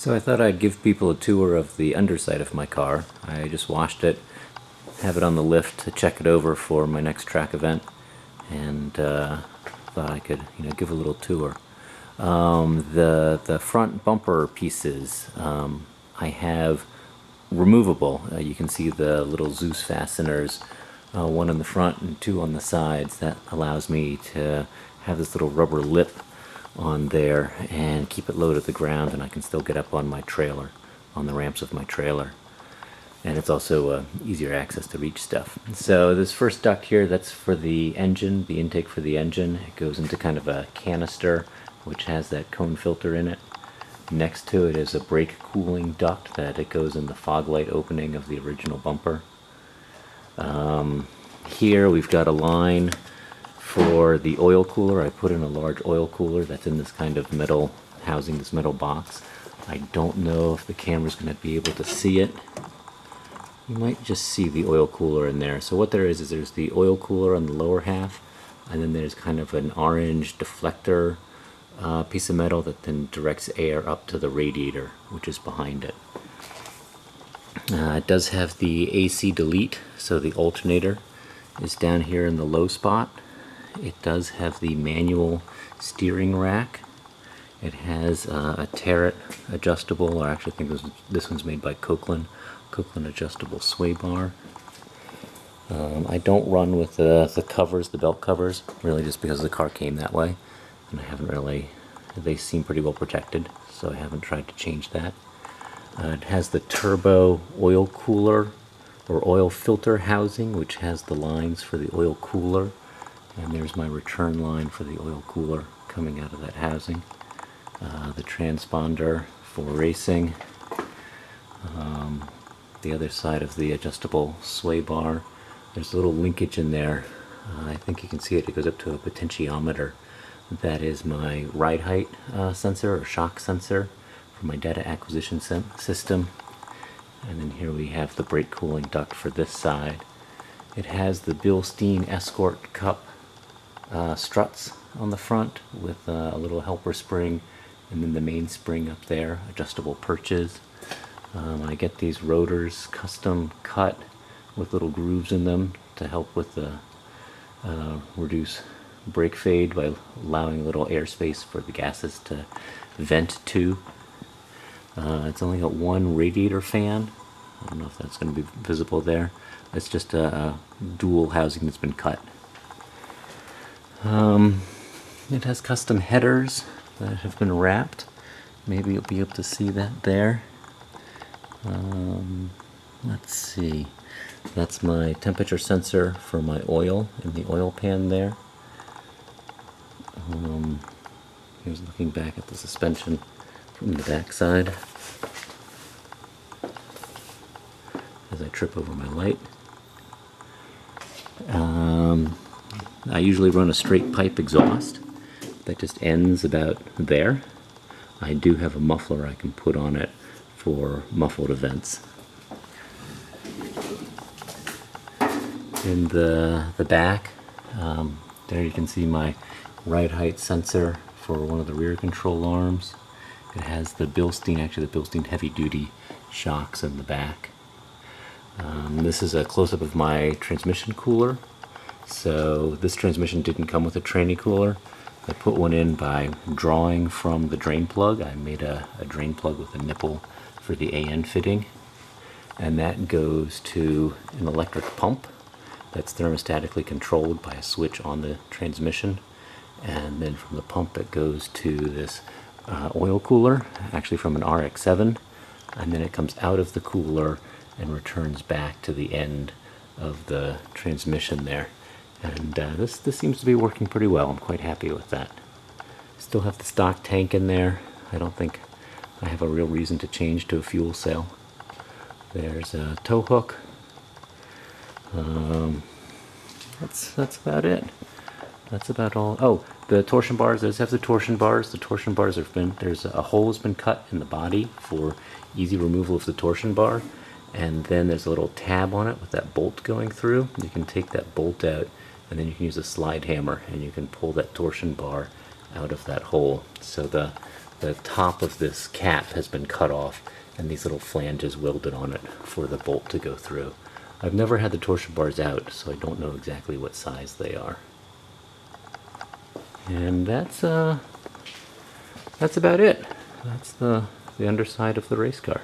So I thought I'd give people a tour of the underside of my car. I just washed it, have it on the lift to check it over for my next track event, and thought I could, give a little tour. The front bumper pieces I have removable. You can see the little Zeus fasteners, one on the front and two on the sides. That allows me to have this little rubber lip on there and keep it low to the ground, and I can still get up on my trailer, on the ramps of my trailer. And it's also easier access to reach stuff. So this first duct here, that's for the engine, the intake for the engine. It goes into kind of a canister which has that cone filter in it. Next to it is a brake cooling duct that it goes in the fog light opening of the original bumper. Here we've got a line for the oil cooler. I put in a large oil cooler that's in this kind of metal housing, this metal box. I don't know if the camera's going to be able to see it. You might just see the oil cooler in there. So what there is there's the oil cooler on the lower half, and then there's kind of an orange deflector piece of metal that then directs air up to the radiator, which is behind it. It does have the AC delete, so the alternator is down here in the low spot. It does have the manual steering rack. It has a Tarot adjustable, or actually I think this one's made by Copeland adjustable sway bar. I don't run with the covers, the belt covers, really just because the car came that way, and I haven't really, they seem pretty well protected, so I haven't tried to change that. It has the turbo oil cooler or oil filter housing, which has the lines for the oil cooler, and there's my return line for the oil cooler coming out of that housing. The transponder for racing. The other side of the adjustable sway bar, there's a little linkage in there. I think you can see it. It goes up to a potentiometer. That is my ride height sensor or shock sensor for my data acquisition system. And then here we have the brake cooling duct for this side. It has the Bilstein Escort Cup struts on the front with a little helper spring, and then the main spring up there, adjustable perches. I get these rotors custom cut with little grooves in them to help with the reduce brake fade by allowing a little airspace for the gases to vent to. It's only got one radiator fan. I don't know if that's going to be visible there. It's just a dual housing that's been cut. It has custom headers that have been wrapped. Maybe you'll be able to see that there. Let's see. That's my temperature sensor for my oil in the oil pan there. Here's looking back at the suspension from the back side as I trip over my light. I usually run a straight pipe exhaust that just ends about there. I do have a muffler I can put on it for muffled events. In the back, there you can see my ride height sensor for one of the rear control arms. It has the Bilstein, actually the Bilstein heavy duty shocks in the back. This is a close-up of my transmission cooler. So this transmission didn't come with a tranny cooler. I put one in by drawing from the drain plug. I made a drain plug with a nipple for the AN fitting, and that goes to an electric pump that's thermostatically controlled by a switch on the transmission, and then from the pump it goes to this oil cooler, actually from an RX-7, and then it comes out of the cooler and returns back to the end of the transmission there. And this seems to be working pretty well. I'm quite happy with that. Still have the stock tank in there. I don't think I have a real reason to change to a fuel cell. There's a tow hook. That's about it. That's about all. Oh, the torsion bars. Those have the torsion bars. The torsion bars have been, there's a hole has been cut in the body for easy removal of the torsion bar, and then there's a little tab on it with that bolt going through. You can take that bolt out, and then you can use a slide hammer and you can pull that torsion bar out of that hole. So the the top of this cap has been cut off and these little flanges welded on it for the bolt to go through. I've never had the torsion bars out, so I don't know exactly what size they are. And that's about it. That's the underside of the race car.